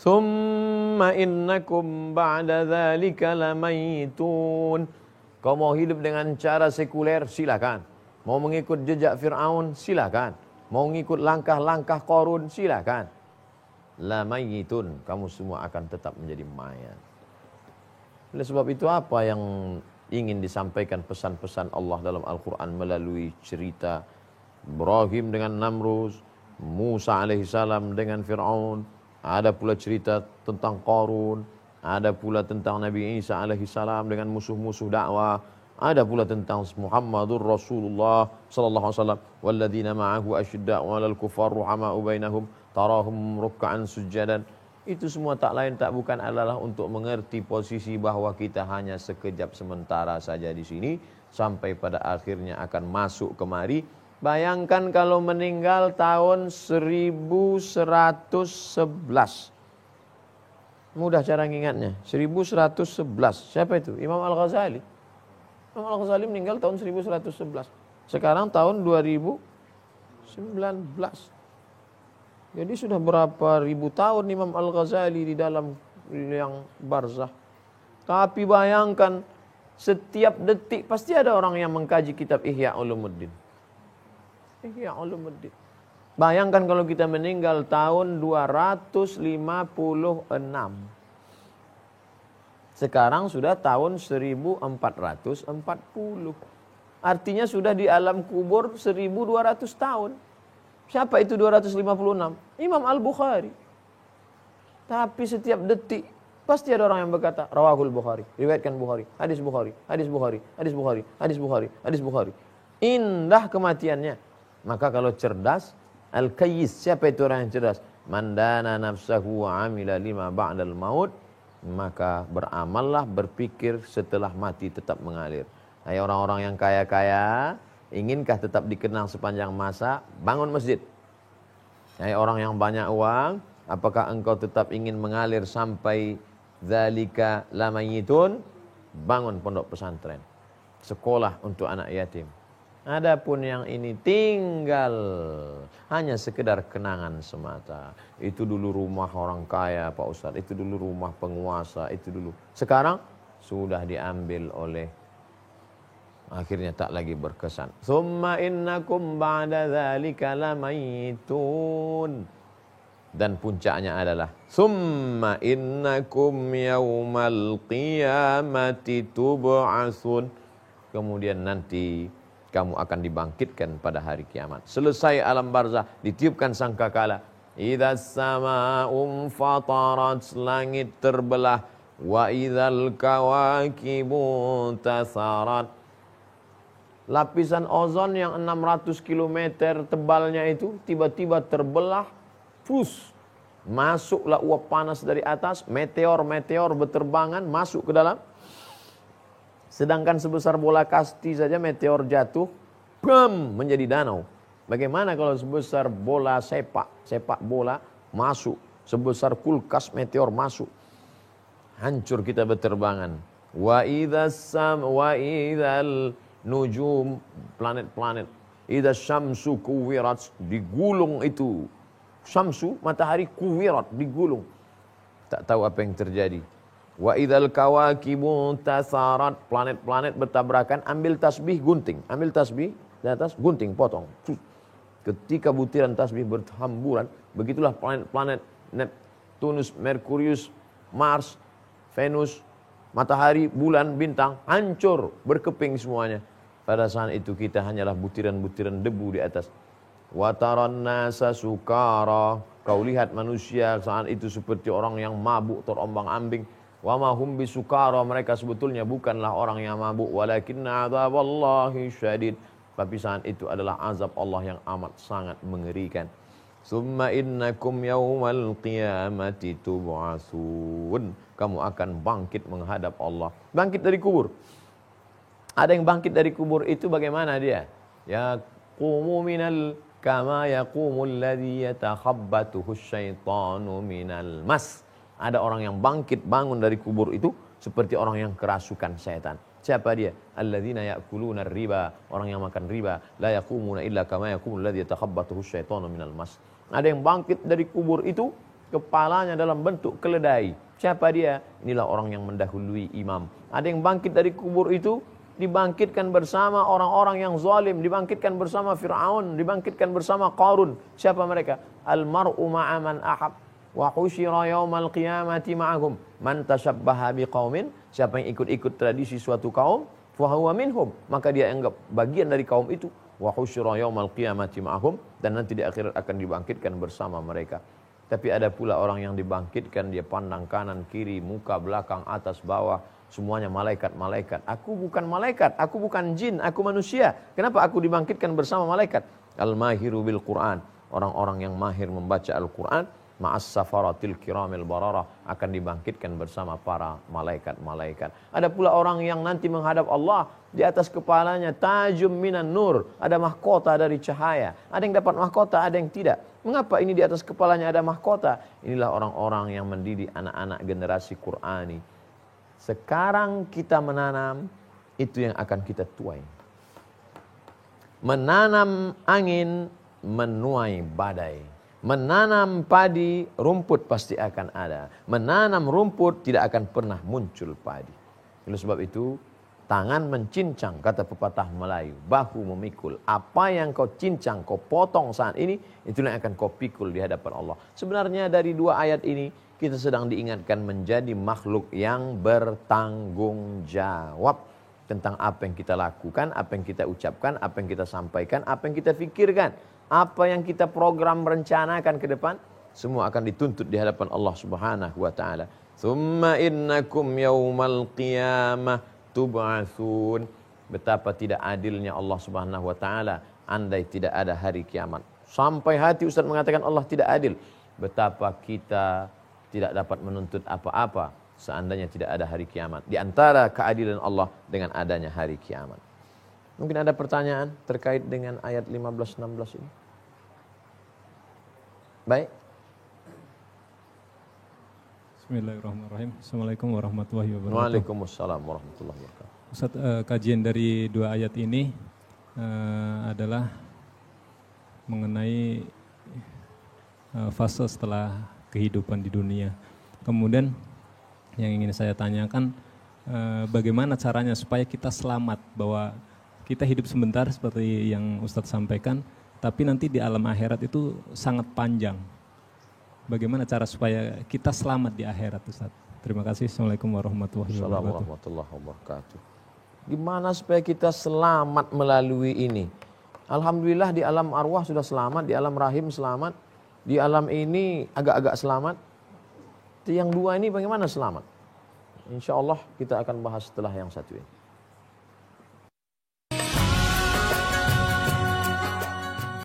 Thumma innakum ba'da dzalika lamayitun. Kau mau hidup dengan cara sekuler, silakan. Mau mengikut jejak Fir'aun, silakan. Mau mengikut langkah-langkah Qarun, silakan. Lamayitun, kamu semua akan tetap menjadi mayat. Oleh sebab itu apa yang ingin disampaikan pesan-pesan Allah dalam Al-Quran melalui cerita Ibrahim dengan Namrus, Musa alaihissalam dengan Fir'aun, ada pula cerita tentang Qarun, ada pula tentang Nabi Isa alaihissalam dengan musuh-musuh dakwah, ada pula tentang Muhammadur Rasulullah sallallahu alaihi wasallam, walladzina ma'ahu asyidda'u 'alal kuffar ruhama'u bainahum tarahum ruk'an sujadan. Itu semua tak lain tak bukan adalah untuk mengerti posisi bahwa kita hanya sekejap sementara saja di sini sampai pada akhirnya akan masuk kemari. Bayangkan kalau meninggal tahun 1111. Mudah cara ngingatnya. 1111. Siapa itu? Imam Al-Ghazali. Imam Al-Ghazali meninggal tahun 1111. Sekarang tahun 2019. Jadi sudah berapa ribu tahun Imam Al-Ghazali di dalam yang barzah. Tapi bayangkan setiap detik pasti ada orang yang mengkaji kitab Ihya Ulumuddin. Ihya Ulumuddin. Bayangkan kalau kita meninggal tahun 256. Sekarang sudah tahun 1440. Artinya sudah di alam kubur 1200 tahun. Siapa itu 256? Imam Al-Bukhari. Tapi setiap detik pasti ada orang yang berkata rawahul Bukhari, riwayatkan Bukhari, hadis Bukhari, hadis Bukhari, hadis Bukhari, hadis Bukhari, hadis Bukhari. Indah kematiannya. Maka kalau cerdas, al-kayyis, siapa itu orang yang cerdas? Man dana nafsahu wa amila lima ba'dal maut, maka beramallah, berpikir setelah mati tetap mengalir. Hai orang-orang yang kaya-kaya, inginkah tetap dikenang sepanjang masa? Bangun masjid. Hai orang yang banyak uang, apakah engkau tetap ingin mengalir sampai dzalika lamayitun? Bangun pondok pesantren, sekolah untuk anak yatim. Adapun yang ini tinggal hanya sekedar kenangan semata. Itu dulu rumah orang kaya Pak Ustadz, itu dulu rumah penguasa, itu dulu. Sekarang sudah diambil oleh, akhirnya tak lagi berkesan. Tsumma innakum ba'da dzalika lamayitun. Dan puncaknya adalah tsumma innakum yaumal qiyamati tub'atsun. Kemudian nanti kamu akan dibangkitkan pada hari kiamat. Selesai alam barzah, ditiupkan sangkakala. Idzas sama'u fatarat, langit terbelah. Wa idzal kawakibu tasarat. Lapisan ozon yang 600 km tebalnya itu tiba-tiba terbelah. Fus. Masuklah uap panas dari atas, meteor-meteor berterbangan masuk ke dalam. Sedangkan sebesar bola kasti saja meteor jatuh, bam, menjadi danau. Bagaimana kalau sebesar bola sepak bola masuk, sebesar kulkas meteor masuk, hancur kita berterbangan. Wa idzal nujum, planet-planet, idzas syamsu kuwirat, digulung itu. Syamsu, matahari, kuwirat, digulung. Tak tahu apa yang terjadi. Wa idzal kawakibu tasarat, planet-planet bertabrakan, ambil tasbih gunting, ambil tasbih di atas gunting potong. Ketika butiran tasbih berhamburan, begitulah planet-planet Neptunus, Merkurius, Mars, Venus, matahari, bulan, bintang hancur, berkeping semuanya. Pada saat itu kita hanyalah butiran-butiran debu di atas. Wa taran nasa sukara, kau lihat manusia saat itu seperti orang yang mabuk terombang-ambing. Wa ma hum bisukara, mereka sebetulnya bukanlah orang yang mabuk, walakinna adzaballahi syadid, tapi saat itu adalah azab Allah yang amat sangat mengerikan. Summa innakum yaumal qiyamati tub'atsun, kamu akan bangkit menghadap Allah, bangkit dari kubur. Ada yang bangkit dari kubur itu bagaimana dia? Yaqumu minal kama yaqumul ladzi yatakhabbathu syaitanu minal mas. Ada orang yang bangkit bangun dari kubur itu seperti orang yang kerasukan setan. Siapa dia? Alladzina ya'kuluna riba, orang yang makan riba. La yaqumuna illa kama yaqumul ladzi yatakhabbathu syaitanu minal mas. Ada yang bangkit dari kubur itu kepalanya dalam bentuk keledai. Siapa dia? Inilah orang yang mendahului imam. Ada yang bangkit dari kubur itu, dibangkitkan bersama orang-orang yang zalim, dibangkitkan bersama Fir'aun, dibangkitkan bersama Qarun. Siapa mereka? Al-mar'u ma'a man ahab wa husyira yaumal qiyamati ma'ahum man tashabbaha biqaumin. Siapa yang ikut-ikut tradisi suatu kaum, fa huwa minhum, maka dia anggap bagian dari kaum itu. Wa husyira yaumal qiyamati ma'ahum, dan nanti di akhirat akan dibangkitkan bersama mereka. Tapi ada pula orang yang dibangkitkan, dia pandang kanan, kiri, muka, belakang, atas, bawah, semuanya malaikat-malaikat. Aku bukan malaikat, aku bukan jin, aku manusia. Kenapa aku dibangkitkan bersama malaikat? Al-mahiru bil Qur'an. Orang-orang yang mahir membaca Al-Quran, ma'as safaratil kiramil bararah, akan dibangkitkan bersama para malaikat-malaikat. Ada pula orang yang nanti menghadap Allah, di atas kepalanya tajum minan nur, ada mahkota dari cahaya. Ada yang dapat mahkota, ada yang tidak. Mengapa ini di atas kepalanya ada mahkota? Inilah orang-orang yang mendidik anak-anak generasi Qur'ani. Sekarang kita menanam, itu yang akan kita tuai. Menanam angin, menuai badai. Menanam padi, rumput pasti akan ada. Menanam rumput, tidak akan pernah muncul padi. Oleh sebab itu, tangan mencincang, kata pepatah Melayu, bahu memikul. Apa yang kau cincang, kau potong saat ini, itulah yang akan kau pikul di hadapan Allah. Sebenarnya dari dua ayat ini, kita sedang diingatkan menjadi makhluk yang bertanggung jawab tentang apa yang kita lakukan, apa yang kita ucapkan, apa yang kita sampaikan, apa yang kita fikirkan, apa yang kita program rencanakan ke depan, semua akan dituntut di hadapan Allah Subhanahu wa taala. Tsumma innakum yaumal qiyamah tub'atsun. Betapa tidak adilnya Allah Subhanahu wa taala andai tidak ada hari kiamat. Sampai hati Ustaz mengatakan Allah tidak adil. Betapa kita tidak dapat menuntut apa-apa seandainya tidak ada hari kiamat. Di antara keadilan Allah dengan adanya hari kiamat. Mungkin ada pertanyaan terkait dengan ayat 15-16 ini. Baik. Bismillahirrahmanirrahim. Assalamualaikum warahmatullahi wabarakatuh. Waalaikumsalam warahmatullahi wabarakatuh. Ustaz, kajian dari dua ayat ini adalah mengenai fase setelah kehidupan di dunia. Kemudian yang ingin saya tanyakan, bagaimana caranya supaya kita selamat, bahwa kita hidup sebentar seperti yang Ustadz sampaikan, tapi nanti di alam akhirat itu sangat panjang. Bagaimana cara supaya kita selamat di akhirat, Ustadz? Terima kasih. Assalamualaikum warahmatullahi wabarakatuh. Gimana supaya kita selamat melalui ini? Alhamdulillah di alam arwah sudah selamat, di alam rahim selamat, di alam ini agak-agak selamat. Yang dua ini bagaimana selamat? Insya Allah kita akan bahas setelah yang satu ini.